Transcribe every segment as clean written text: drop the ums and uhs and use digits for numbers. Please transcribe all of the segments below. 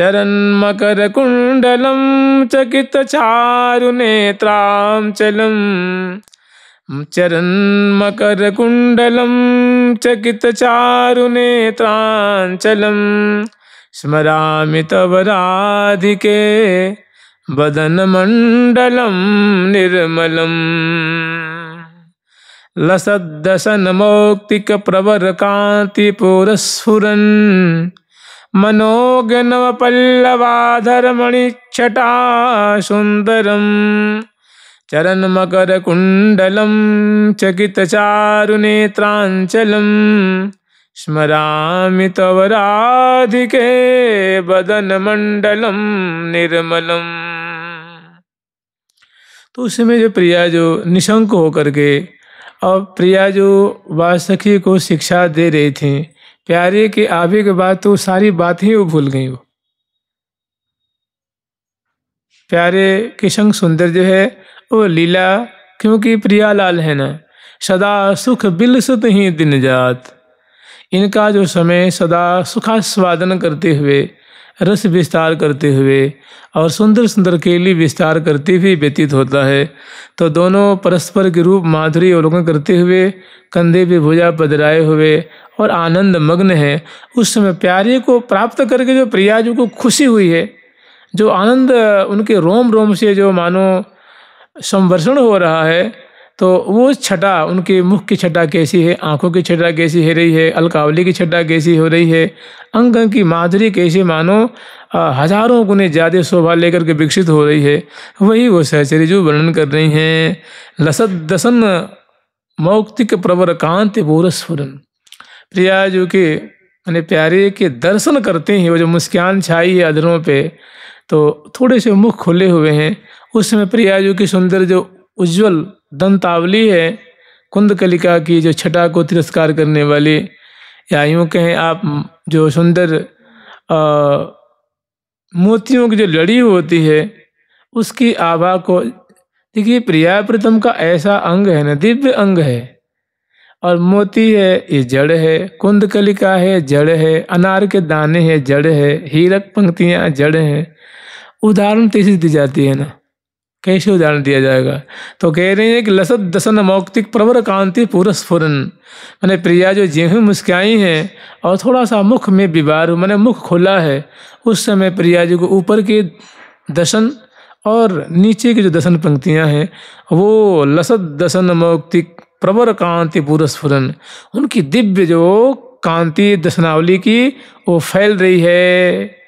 चरन्मकरकुण्डलं चकितचारुनेत्राञ्चलं चरन्मकरकुण्डलं चकितचारुनेत्राञ्चलं स्मरामि तव राधिके वदनमण्डलं निर्मलम् लसद्दशनमौक्तिकप्रवरकान्तिपुरस्फुरन् मनोज्ञनवपल्लवाधरमणिच्छटा सुन्दरं चरणमकरकुण्डलं चकितचारुनेत्राञ्चलं स्मरामि तव राधिके वदनमण्डलं निर्मलम्। तो उस समय जो प्रिया जो निशंक होकर के और प्रिया जो वासुकी को शिक्षा दे रही थी, प्यारे के आवे के बाद तो सारी बातें ही वो भूल गई। वो प्यारे के संग सुंदर जो है वो लीला, क्योंकि प्रिया लाल है ना, सदा सुख बिलसत ही दिन जात। इनका जो समय सदा सुखास्वादन करते हुए, रस विस्तार करते हुए और सुंदर सुंदर केली विस्तार करते हुए व्यतीत होता है। तो दोनों परस्पर के रूप माधुरी अवलोकन करते हुए, कंधे पे भुजा पधराए हुए और आनंद मग्न है। उस समय प्यारे को प्राप्त करके जो प्रिया जी को खुशी हुई है, जो आनंद उनके रोम रोम से जो मानो संवर्षण हो रहा है, तो वो छटा, उनके मुख की छटा कैसी है, आंखों की छटा कैसी हो रही है, अलकावली की छटा कैसी हो रही है, अंग अंग की माधुरी कैसी मानो हजारों गुने ज़्यादा शोभा लेकर के विकसित हो रही है, वही वो सहचरी जो वर्णन कर रही हैं। लसत दसन मौक्तिक प्रवर कांति बोरस्फुरन। प्रिया जो के मैंने प्यारे के दर्शन करते हैं, वो जो मुस्कान छाई है अधरों पे, तो थोड़े से मुख खुले हुए हैं। उस समय प्रिया जो की सुंदर जो उज्ज्वल दंतावली है, कुंदकलिका की जो छटा को तिरस्कार करने वाली, या यूँ कहें आप जो सुंदर मोतियों की जो लड़ी होती है, उसकी आभा को देखिए। प्रिया प्रीतम का ऐसा अंग है ना, दिव्य अंग है, और मोती है ये जड़ है, कुंदकलिका है जड़ है, अनार के दाने हैं जड़ है, हीरक पंक्तियाँ जड़ हैं। उदाहरण कैसे दी जाती है ना, कैसे उदाहरण दिया जाएगा। तो कह रहे हैं कि लसत दसन मौक्तिक प्रवर कांति पुरस्फुरन, मैंने प्रिया जो ज्यों मुस्काई हैं और थोड़ा सा मुख में विवार, मैंने मुख खोला है, उस समय प्रिया जी को ऊपर के दशन और नीचे की जो दशन पंक्तियां हैं, वो लसत दसन मौक्तिक प्रवर कांति पुरस्फुरन, उनकी दिव्य जो कांति दशनावली की वो फैल रही है,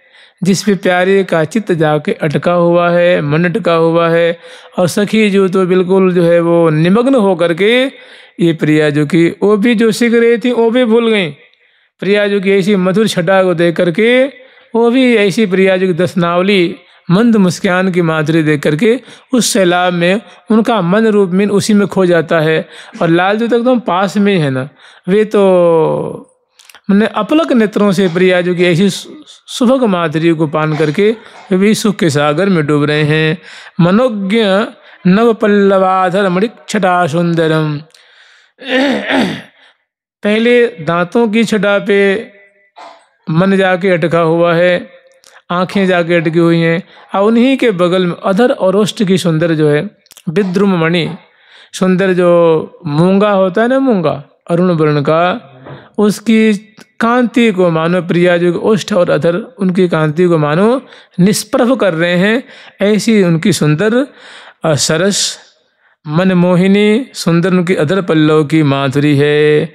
जिस पे प्यारे का चित्त जाके अटका हुआ है, मन अटका हुआ है। और सखी जो तो बिल्कुल जो है वो निमग्न हो करके ये प्रिया जो की वो भी जो सीख रही थी वो भी भूल गई। प्रिया जो की ऐसी मधुर छटा को देख करके वो भी ऐसी प्रिया जो की दशनावली मंद मुस्कान की माधुरी देख करके उस सैलाब में उनका मन रूप में उसी में खो जाता है। और लाल जो तो एकदम पास में ही है ना, वे तो मैंने अपलक नेत्रों से प्रिया जो की ऐसी सुभग माधुरी को पान करके वे भी सुख के सागर में डूब रहे हैं। मनोज्ञ नव पल्लवाधर मणिच्छटा सुंदरम। पहले दांतों की छटा पे मन जाके अटका हुआ है, आंखें जाके अटकी हुई हैं, और उन्हीं के बगल में अधर और ओष्ठ की सुंदर जो है विद्रुम मणि, सुंदर जो मूंगा होता है ना, मूंगा अरुण वर्ण का, उसकी कांति को मानो प्रिया जो ओष्ठ और अधर उनकी कांति को मानो निष्प्रभ कर रहे हैं। ऐसी उनकी सुंदर सरस मनमोहिनी सुंदर उनकी अधर पल्लव की माधुरी है।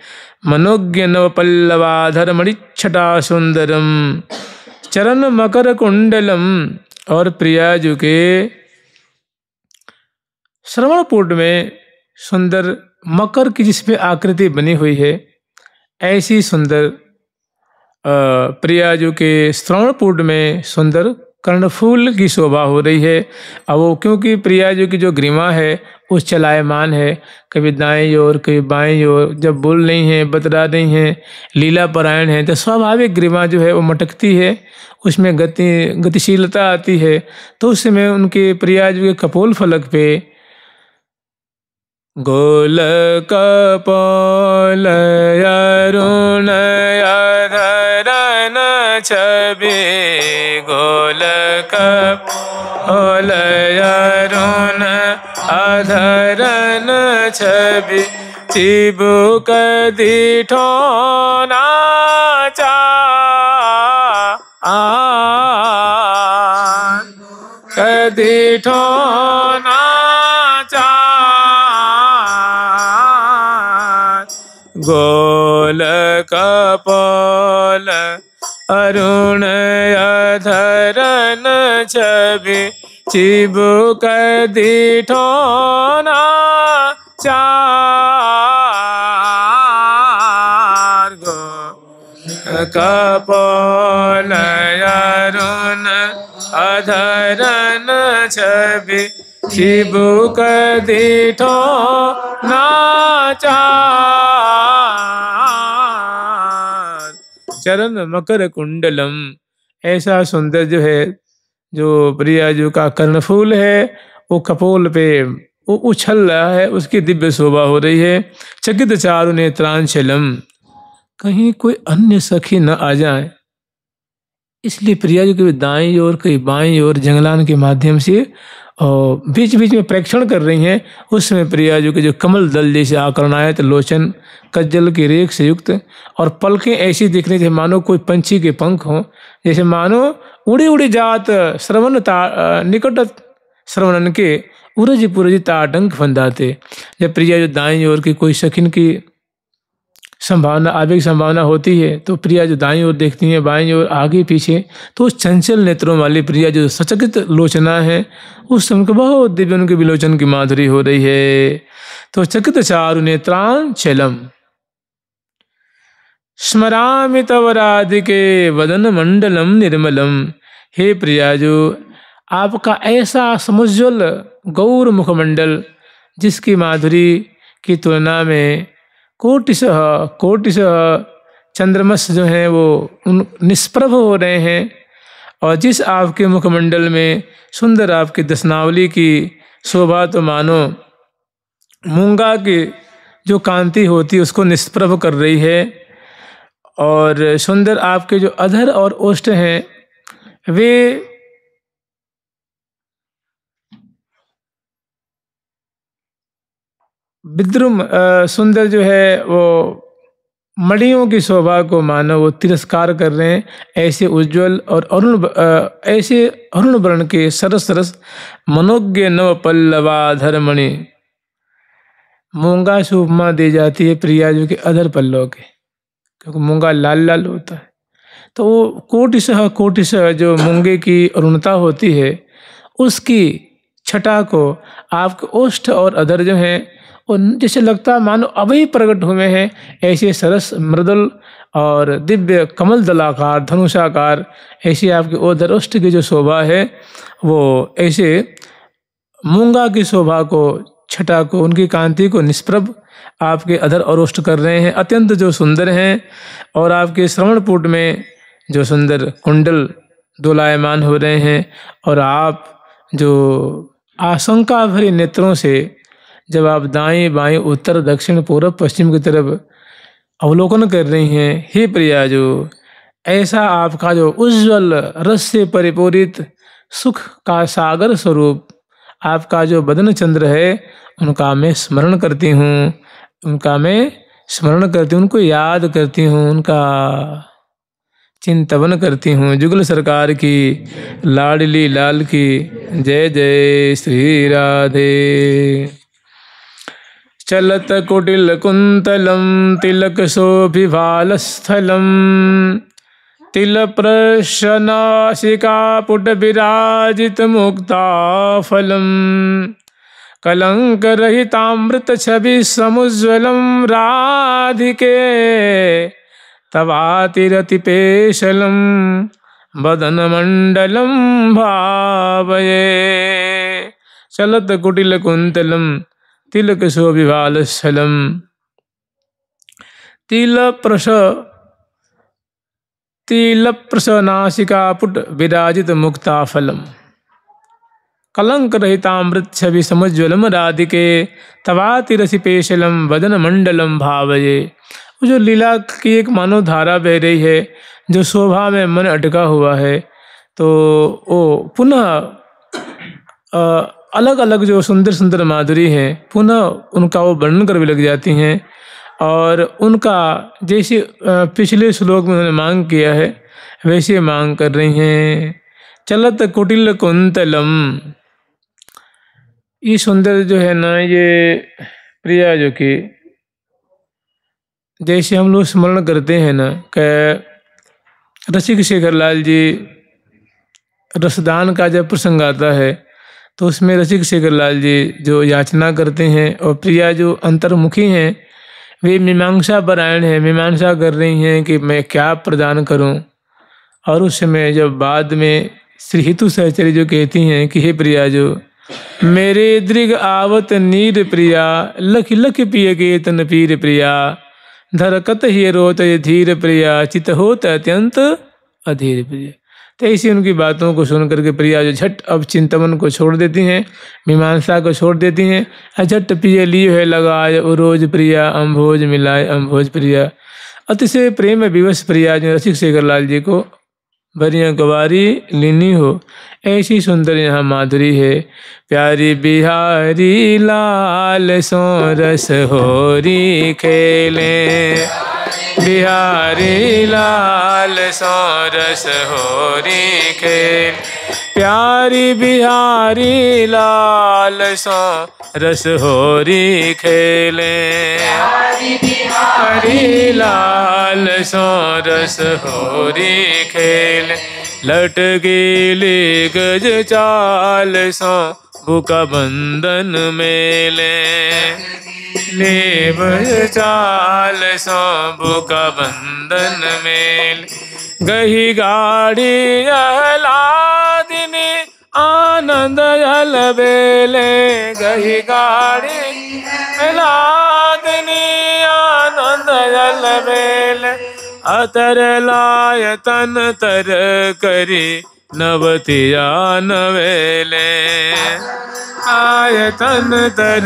मनोज्ञ नव पल्लवाधर मणिच्छटा सुंदरम चरण मकर कुंडलम। और प्रिया जी के श्रवणपुट में सुंदर मकर की जिसपे आकृति बनी हुई है, ऐसी सुंदर प्रिया जी के श्रवणपुट में सुंदर कर्णफूल की शोभा हो रही है। अब वो क्योंकि प्रिया जी की जो ग्रीवा है वो चलायमान है, कभी दाएं ओर कभी बाएं ओर, जब बोल रही हैं बतरा रही हैं, लीला परायण है, तो स्वाभाविक ग्रीवा जो है वो मटकती है, उसमें गतिशीलता आती है। तो उस समय उनके प्रिया जी के कपोल फलक पे गोल कपोल अरुण अधरन छवि, गोल ओलय अरुण अधरन छवि चिबुक दीठो नाचा कदीठो नाचा गोल कपोल अरुण अधरन छवि चिबुक दीठो नाचा कपोल अरुण अधरन छवि चिबुक दीठो नाचा चरण मकर कुंडलम। ऐसा सुंदर जो है जो प्रियाजू का कर्णफूल है वो कपोल पे वो उछल रहा है, उसकी दिव्य शोभा हो रही है। चकित चारु नेत्रांचलम, कहीं कोई अन्य सखी न आ जाए, इसलिए प्रियाजू कभी दाईं ओर कहीं बाईं ओर जंगलान के माध्यम से और बीच बीच में प्रेक्षण कर रही हैं। उस समय प्रियाजू के जो कमल दल जैसे आकर्णायत लोचन कज्जल की रेख से युक्त और पलकें ऐसी दिख रही जैसे मानो कोई पंछी के पंख हों, जैसे मानो उड़ी उड़ी जात श्रवण निकट श्रवणन के उरज पुरज ताटंक फंदाते। जब प्रियाजू दाईं ओर की कोई शकिन की संभावना आवेग संभावना होती है तो प्रिया जो दाईं ओर देखती है, बाईं ओर आगे पीछे, तो उस चंचल नेत्रों वाली प्रिया जो सचकित लोचना है उस समय को बहुत दिव्य उनके विलोचन की माधुरी हो रही है। तो चकित चारु नेत्रांचलम स्मरामि तव राधिके वदन मंडलम निर्मलम। हे प्रियाजू, आपका ऐसा समुज्ज्वल गौर मुखमंडल जिसकी माधुरी की तुलना में कोटिशः चंद्रमस जो हैं वो निष्प्रभ हो रहे हैं, और जिस आपके मुखमंडल में सुंदर आपकी दशनावली की शोभा तो मानो मूंगा की जो कांति होती है उसको निष्प्रभ कर रही है। और सुंदर आपके जो अधर और ओष्ठ हैं वे विद्रुम सुंदर जो है वो मणियों की शोभा को मानो वो तिरस्कार कर रहे हैं। ऐसे उज्जवल और ऐसे अरुण वर्ण के सरस सरस मनोज्ञ नव पल्लवाधर मणि, मूंगा से उपमा दी जाती है प्रियाजू के अधर पल्लव के, क्योंकि मूंगा लाल लाल होता है। तो वो कोटिशः जो मूंगे की अरुणता होती है उसकी छटा को आपके ओष्ठ और अधर जो हैं और जैसे लगता है मानो अभी प्रकट हुए हैं, ऐसे सरस मृदुल और दिव्य कमल दलाकार धनुषाकार ऐसी आपके ओधर ओष्ठ की जो शोभा है वो ऐसे मूंगा की शोभा को छटा को उनकी कांति को निष्प्रभ आपके अधर और ओष्ठ कर रहे हैं, अत्यंत जो सुंदर हैं। और आपके श्रवणपुट में जो सुंदर कुंडल दोलायमान हो रहे हैं, और आप जो आशंका भरी नेत्रों से जब आप दाएं बाएं उत्तर दक्षिण पूर्व पश्चिम की तरफ अवलोकन कर रही हैं, हे प्रियाजू, ऐसा आपका जो उज्जवल रस से परिपूरित सुख का सागर स्वरूप आपका जो बदन चंद्र है उनका मैं स्मरण करती हूँ, उनको याद करती हूँ, उनका चिंतवन करती हूँ। जुगल सरकार की लाडली लाल की जय जय श्री राधे। चलत कुटिल कुंतलम तिलक शोभिभालस्थलम तिल प्रशनासिका पुट विराजित मुक्ता फलम कलंक रहितामृत छवि समुज्ज्वलम राधिके तवातिरति पेशलम बदन मंडलम भावये। चलत कुटिल कुंतलम तिलक शोभिभालस्थलम तिल प्रशनासिका पुट विराजित मुक्ता फलम कलंक रहितामृत छवि समुज्ज्वलम राधिके तवातिरसि पेशलम वदन मंडलम भावये। वो जो लीला की एक मानो धारा बह रही है, जो शोभा में मन अटका हुआ है, तो वो पुनः अलग अलग जो सुंदर सुंदर माधुरी है पुनः उनका वो वर्णन कर भी लग जाती हैं। और उनका जैसे पिछले श्लोक में उन्होंने मांग किया है वैसे मांग कर रही हैं। चलत कुटिल कुंतलम, ये सुंदर जो है ना, ये प्रिया जो कि जैसे हम लोग स्मरण करते हैं ना कि रसिक शेखर लाल जी रसदान का जब प्रसंग आता है तो उसमें रसिक शेखर लाल जी जो याचना करते हैं और प्रिया जो अंतर्मुखी हैं वे मीमांसा परायण है, मीमांसा कर रही हैं कि मैं क्या प्रदान करूं। और उस समय जब बाद में श्री हितु सहचरी जो कहती हैं कि हे प्रिया जो मेरे दृग आवत नीर प्रिया, लख लख पिय के तन पीर प्रिया, धरकत ही रोत धीर प्रिया, चित होत अत्यंत अधीर प्रिया। तो ऐसी उनकी बातों को सुन करके प्रिया जो झट अब चिंतन को छोड़ देती हैं, मीमांसा को छोड़ देती हैं। झट पिय लियो है लगाए रोज प्रिया, अम्भोज मिलाए अम्भोज प्रिया। अतिशय प्रेम विवश प्रिया जो रसिक शेखर लाल जी को भरिया गवारी लीनी हो, ऐसी सुंदर यहाँ माधुरी है। प्यारी बिहारी लाल सो रस होरी खेले, बिहारी लाल सो रस होरी खेल, प्यारी बिहारी लाल सो रस होरी खेले, बिहारी लाल सो रस होरी खेल, लटकेले गज चाल सो बुका बंधन मेले, लेब चाल सो बुका बंधन मेल, गही गाड़ी अहलादिनी आनंद जल बेले, गही गाड़ी अहलादिनी आनंद जल बेले, अतर लाय तन तर करी नवतिया नवेले, आयतन तर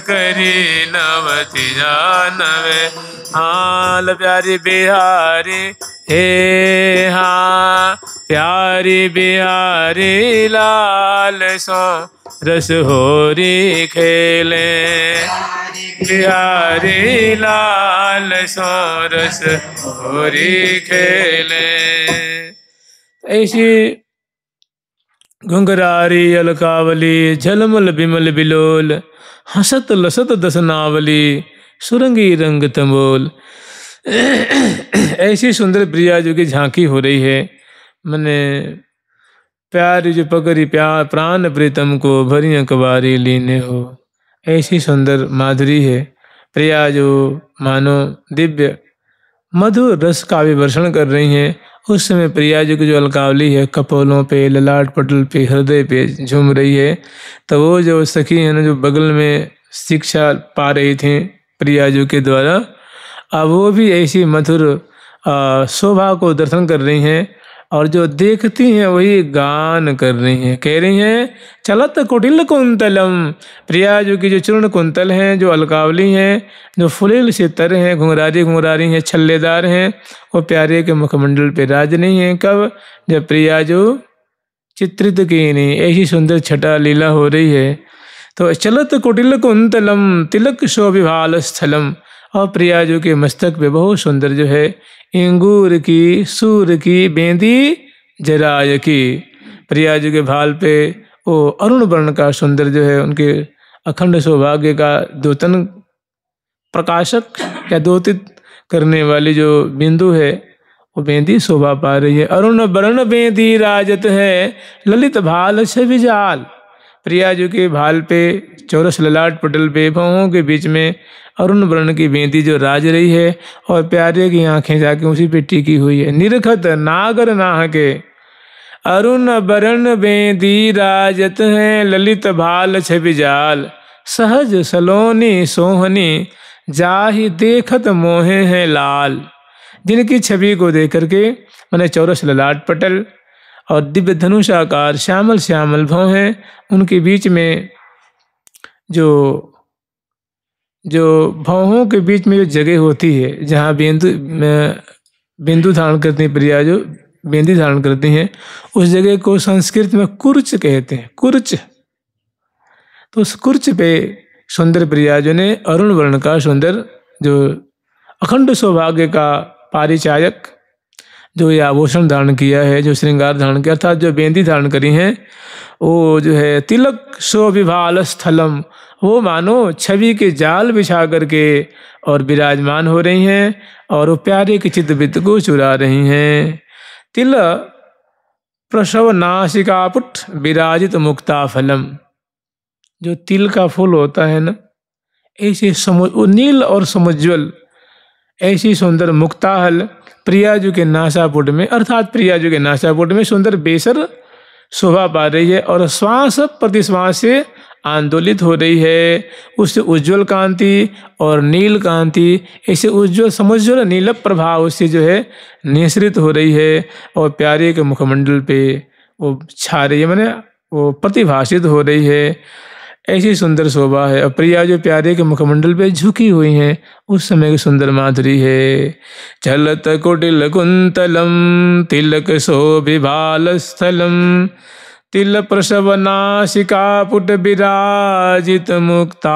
करी नवतिया नवे, हाल प्यारी बिहारी हे हाँ, प्यारी बिहारी लाल सो रस होरी खेले, बिहारी लाल सो रस होरी खेले। ऐसी घुंघरारी अलकावली, झलमल बिमल बिलोल, हसत लसत दसनावली, सुरंगी रंग तंबोल। ऐसी सुंदर प्रिया जो कि झांकी हो रही है। मने प्यार जो पकड़ी प्यार प्राण प्रीतम को, भरिया कवारी लीने हो। ऐसी सुंदर माधुरी है प्रिया जो मानो दिव्य मधुर रस का भी वर्षण कर रही हैं। उस समय प्रिया जी की जो अलकावली है कपोलों पे, ललाट पटल पे, हृदय पे झूम रही है। तो वो जो सखी है ना जो बगल में शिक्षा पा रही थी प्रिया जी के द्वारा, अब वो भी ऐसी मधुर शोभा को दर्शन कर रही हैं और जो देखती हैं वही गान कर रही हैं। कह रही हैं चलत कुटिल कुंतलम, प्रिया जी की जो चूर्ण कुंतल हैं, जो अलकावली हैं, जो फुलेल से तर हैं, घुंघरारी हैं, छल्लेदार हैं, वो प्यारे के मुखमंडल पे राज नहीं है। कब? जब प्रिया जो चित्रित की नहीं, ऐसी सुंदर छटा लीला हो रही है। तो चलत कुटिल कुंतलम तिलक शोभिभाल स्थलम, और प्रिया जो के मस्तक पे बहुत सुंदर जो है इंगूर की सूर की बेंदी जराय की, प्रिया जी के भाल पे वो अरुण वर्ण का सुंदर जो है उनके अखंड सौभाग्य का द्योतन प्रकाशक या द्योतित करने वाली जो बिंदु है वो बेंदी शोभा पा रही है। अरुण वर्ण बेंदी राजत है ललित भाल छवि जाल, प्रिया जी के भाल पे चौरस ललाट पटल पे भौहों के बीच में अरुण वर्ण की बेंदी जो राज रही है और प्यारे की आंखें जाके उसी पे टिकी हुई है। निरखत नागर नाह के अरुण वर्ण बेंदी राजत है ललित भाल छवि जाल, सहज सलोनी सोहनी जाहि देखत मोहे हैं लाल, जिनकी छवि को देख करके मैंने चौरस ललाट पटल और दिव्य धनुष आकार श्यामल श्यामल भौं हैं, उनके बीच में जो भौहों के बीच में जो जगह होती है जहाँ बिंदु धारण करती हैं प्रिया जो बेंदी धारण करती हैं, उस जगह को संस्कृत में कुर्च कहते हैं। कुर्च तो उस कुर्च पे सुंदर प्रियाजू ने अरुण वर्ण का सुंदर जो अखंड सौभाग्य का पारिचायक जो ये आभूषण धारण किया है, जो श्रृंगार धारण किया अर्थात जो बेंदी धारण करी हैं, वो जो है तिलक शोभिभाल स्थलम, वो मानो छवि के जाल बिछा करके और विराजमान हो रही हैं और वो प्यारे के चित्तवृत्त को चुरा रही हैं। तिल प्रसव नासिकापुट विराजित मुक्ता फलम, जो तिल का फूल होता है ना, ऐसे वो नील और समुज्वल ऐसी सुंदर मुक्ताहल प्रियाजू के नासापुट में, अर्थात प्रियाजू के नासापुट में सुंदर बेसर शोभा पा रही है और श्वास प्रतिश्वास से आंदोलित हो रही है। उससे उज्जवल कांति और नील कांति, ऐसे उज्जवल समुज्वल नील प्रभाव उससे जो है निःसृत हो रही है और प्यारे के मुखमंडल पे वो छा रही है, माने वो प्रतिभाषित हो रही है। ऐसी सुंदर शोभा है। और प्रिया जो प्यारे के मुखमंडल पे झुकी हुई हैं, उस समय की सुंदर माधुरी है। चलत कुटिल कुंतलम तिलक शोभिभाल स्थलम तिल प्रसव नासिका पुट विराजित मुक्ता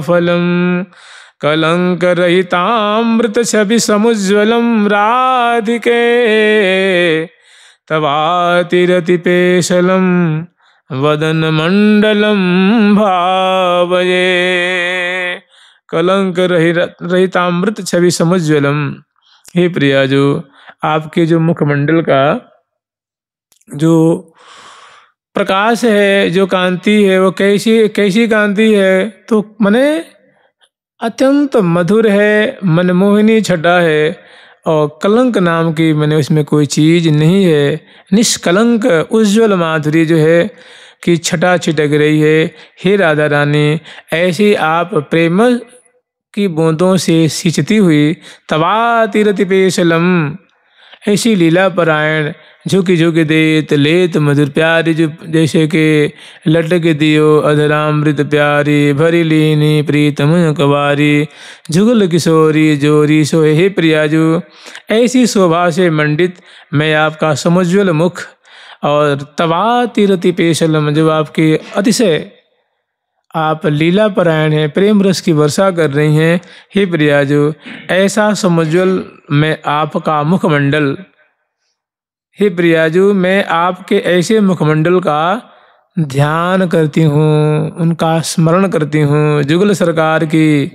फलम कलंक रहितामृत छवि समुज्वलम राधिके तवातिरति पेशलम वदन मंडलम भावये। कलंक रहितामृत छवि समुज्वलम, हे प्रिया जो आपके जो मुखमंडल का जो प्रकाश है, जो कांति है, वो कैसी कैसी कांति है, तो मने अत्यंत मधुर है, मनमोहिनी छटा है और कलंक नाम की मैंने उसमें कोई चीज नहीं है। निष्कलंक उज्जवल माधुरी जो है कि छटा छिटक रही है। हे राधा रानी, ऐसी आप प्रेम की बूंदों से सिंचती हुई तवातिरति पेशलम, ऐसी लीला परायण झुकी झुकी देत लेत मधुर प्यारी, जो जैसे कि लटक दियो अधरामृत प्यारी भरी लीनी प्रीतम कवारी जुगल किशोरी जोरी सोए। हे प्रियाजू, ऐसी शोभा से मंडित मैं आपका समुज्वल मुख और तवातिरति पेशलम, जो आपके अतिशय आप लीला परायण हैं, प्रेम रस की वर्षा कर रही हैं। हे प्रियाजू, ऐसा समुज्वल मैं आपका मुखमंडल, हे प्रियाजू मैं आपके ऐसे मुखमंडल का ध्यान करती हूँ, उनका स्मरण करती हूँ। जुगल सरकार की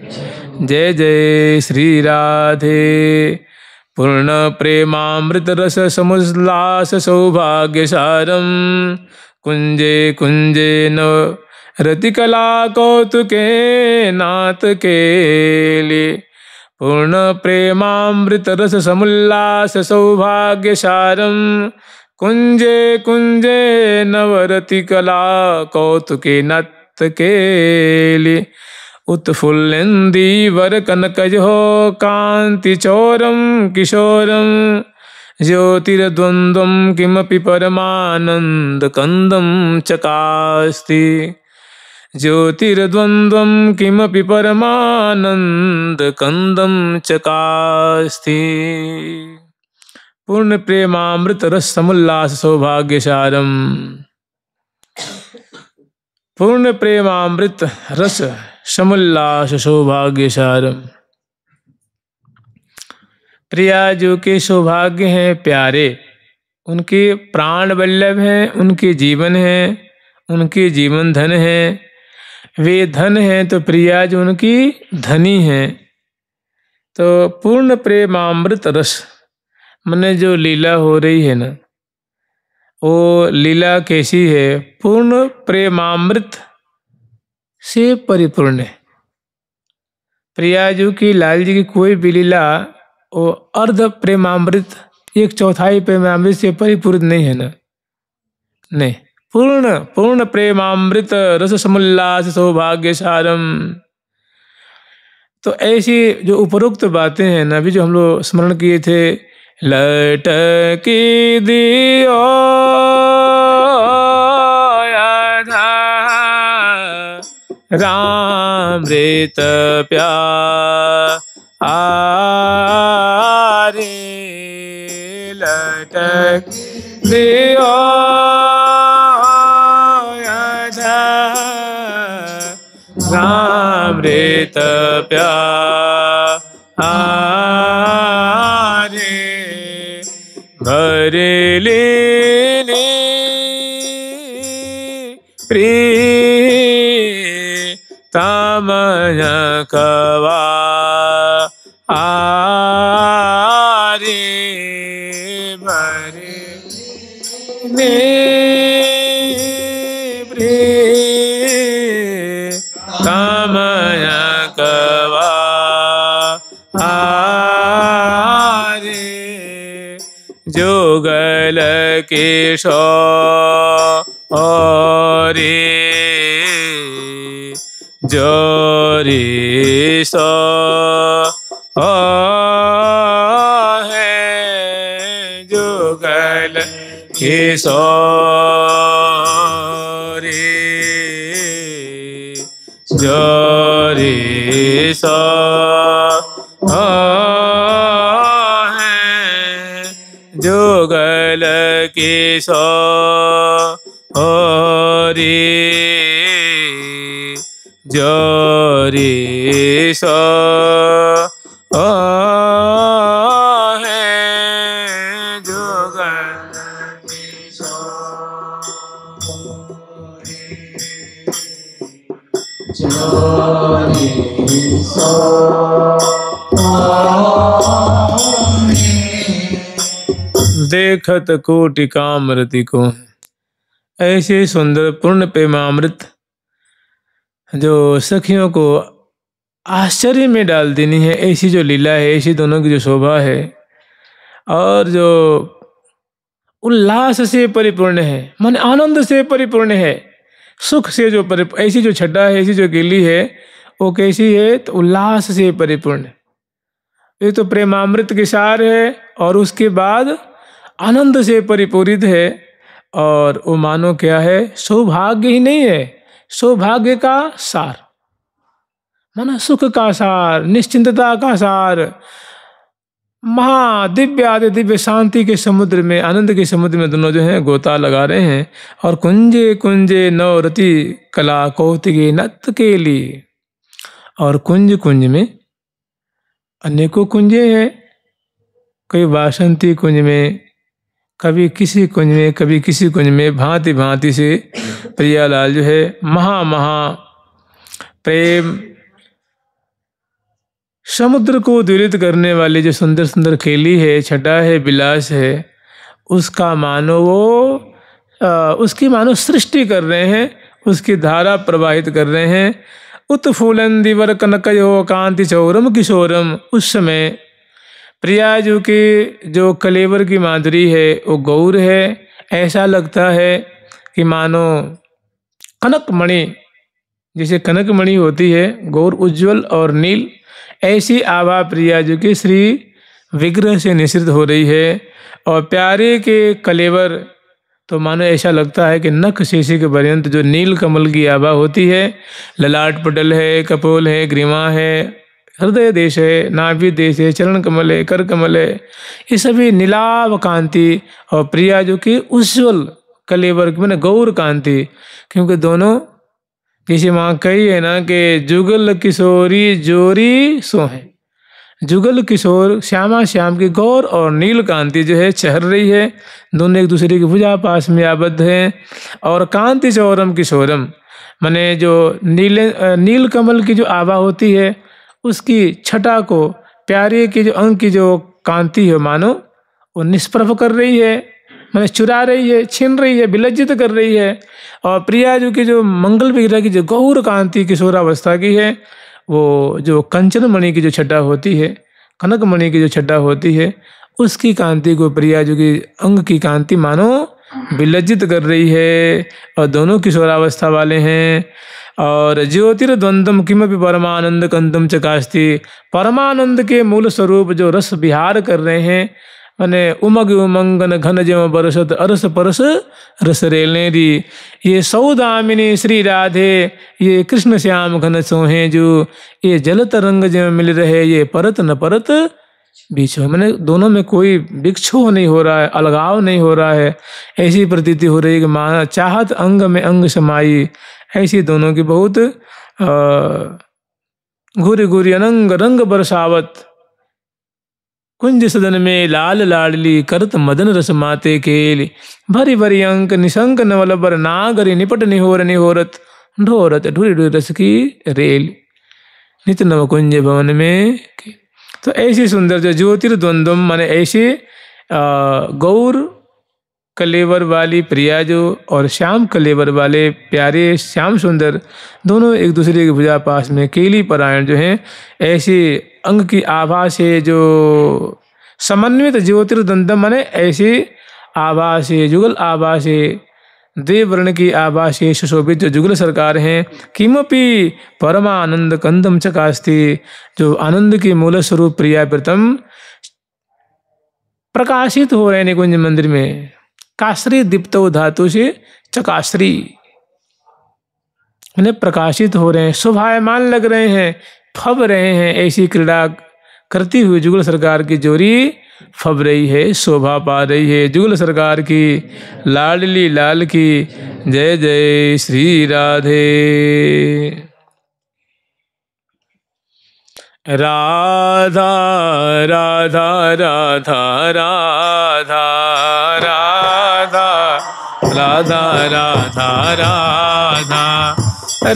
जय जय श्री राधे। पूर्ण प्रेमामृत रस समुल्लास सौभाग्य सारम कुंजे कुंजे नव रतिकला कौतुके नाथ के लिए। पूर्ण प्रेमामृत रस समुल्लास सौभाग्य सारम कुंजे कुंजे नवरति कला कौतुके नत के लिए। उत्फुल्लिंदी वर कनकज हो कांति चौरम किशोरम ज्योतिर्द्वंद्वम किमपि परमानंद कंदम चकास्ति। ज्योतिर्द्वंद्वम किमपि परमानंद कंदम चकास्ति। पूर्ण प्रेमामृत रस समुल्लास सौभाग्य सारम। पूर्ण प्रेमामृत रस समुल्लास सौभाग्य सारम। प्रिया जो के सौभाग्य हैं प्यारे, उनके प्राण वल्लभ हैं, उनके जीवन हैं, उनके जीवन धन हैं। वे धन हैं तो प्रिया जो उनकी धनी हैं। तो पूर्ण प्रेमामृत रस मने जो लीला हो रही है ना, वो लीला कैसी है? पूर्ण प्रेमामृत से परिपूर्ण है। प्रिया जी की, लाल जी की कोई भी लीला वो अर्ध प्रेमामृत, एक चौथाई प्रेमामृत से परिपूर्ण नहीं है ना, नहीं, पूर्ण पूर्ण प्रेमामृत रस समुल्लास सौभाग्य सारम। तो ऐसी जो उपरोक्त बातें हैं ना, अभी जो हम लोग स्मरण किए थे, लटकी दियो रामृत प्यारे, लटक दियो रामृत प्यारे भर लेने प्रीतमय कवा आरे भरे ने प्रीतमय कवा आरे जुगल किशोरी जोरी सो है जुगल किशोरी जोरी सो है जुगल किशोरी जोरी सो है जुगल जोरी सो देखत कोटि कामरति को ऐसे सुंदर पूर्ण प्रेमामृत जो सखियों को आश्चर्य में डाल देनी है, ऐसी जो लीला है, ऐसी दोनों की जो शोभा है और जो उल्लास से परिपूर्ण है, मन आनंद से परिपूर्ण है, सुख से जो ऐसी जो छटा है, ऐसी जो गिली है, वो कैसी है? तो उल्लास से परिपूर्ण। ये तो प्रेमामृत के सार है और उसके बाद आनंद से परिपूरित है। और वो मानो क्या है? सौभाग्य ही नहीं है, सौभाग्य का सार, माना सुख का सार, निश्चिंतता का सार, महादिव्य आदि दिव्य शांति के समुद्र में, आनंद के समुद्र में दोनों जो हैं गोता लगा रहे हैं। और कुंजे कुंजे नवरति कला कौतिके नत के लिए, और कुंज कुंज में अनेकों कुंजे हैं, कई वासंती कुंज में, कभी किसी कुंज में, कभी किसी कुंज में, भांति भांति से प्रियालाल जो है महा प्रेम समुद्र को द्वलित करने वाली जो सुंदर सुंदर खेली है, छटा है, विलास है, उसका मानो वो उसकी मानो सृष्टि कर रहे हैं, उसकी धारा प्रवाहित कर रहे हैं। उत्फुल्लन दिवर कनकयो कांति चौरम किशोरम। उस समय प्रियाजू की जो कलेवर की माधुरी है वो गौर है, ऐसा लगता है कि मानो कनक मणि, जैसे कनक मणि होती है, गौर उज्ज्वल और नील, ऐसी आभा प्रियाजू की श्री विग्रह से निश्रित हो रही है। और प्यारे के कलेवर तो मानो ऐसा लगता है कि नख शीशी के पर्यंत जो नील कमल की आभा होती है, ललाट पटल है, कपोल है, ग्रीवा है, हृदय देश है, नाभि देश है, चरण कमल है, कर कमल है, ये सभी नीलाभ कांति और प्रियाजू की उज्ज्वल कलेवर की मैंने गौर कांति। क्योंकि दोनों जैसे वहाँ कही है ना कि जुगल किशोरी जोरी सो है, जुगल किशोर श्यामा श्याम की गौर और नील कांति जो है चहर रही है, दोनों एक दूसरे की भुजा पास में आबद्ध हैं। और कांति चौरम किशोरम माने जो नील कमल की जो आभा होती है, उसकी छटा को प्यारे की जो अंग की जो कांति है मानो वो निष्प्रभ कर रही है, माने चुरा रही है, छीन रही है, विलज्जित कर रही है। और प्रियाजू की जो मंगल विग्रह की जो गौर कांति किशोरावस्था की है, वो जो कंचन मणि की जो छटा होती है, कनक मणि की जो छटा होती है, उसकी कांति को प्रियाजू की अंग की कांति मानो विलज्जित कर रही है। और दोनों किशोरावस्था वाले हैं। और ज्योतिर्द्वंद्वम किमपि परमानंद कंदम चकास्ति, परमानंद के मूल स्वरूप जो रस विहार कर रहे हैं, माने उमग उमंगन घन जम बरसत अरस परस रस रेलेरी। ये सौदामिनी श्री राधे, ये कृष्ण श्याम घन सोहे जो, ये जल तरंग जम मिल रहे, ये परत न परत बीच हो, मैंने दोनों में कोई विक्षोभ नहीं हो रहा है, अलगाव नहीं हो रहा है। ऐसी प्रतीति हो रही है कि माना चाहत अंग में अंग समाई, ऐसी दोनों की बहुत घूरी घूरी अनंग रंग बरसावत, कुंज सदन में लाल लाडली करत मदन रस माते केली, भरी भरी अंक निशंक नवल बर नागरी निपट निहोर निहोरत, ढोरत ढूरी ढूरी रस की रेल, नित नव कुंज भवन में। तो ऐसी सुंदर जो ज्योतिर्द्वंद्वम माने ऐसे गौर कलेवर वाली प्रिया जो और श्याम कलेवर वाले प्यारे श्याम सुंदर दोनों एक दूसरे की भुजा पास में केली परायण जो हैं, ऐसे अंग की आभा से जो समन्वित ज्योतिर्द्वंद्वम माने ऐसे आभा से जुगल आभा से देववर्ण की आभा से सुशोभित जो जुगल सरकार हैं, किमपि परमानंद कंदम चकास्ती, जो आनंद के मूल स्वरूप प्रिया प्रीतम प्रकाशित हो रहे निकुंज मंदिर में। काश्री दीप्तो धातु से चकाश्री, उन्हें प्रकाशित हो रहे हैं, शोभायमान लग रहे हैं, फब रहे हैं। ऐसी क्रीड़ा करती हुई जुगल सरकार की जोरी फब रही है, शोभा पा रही है। जुगल सरकार की लाडली लाल की जय जय श्री राधे। राधा राधा राधा राधा राधा राधा राधा राधा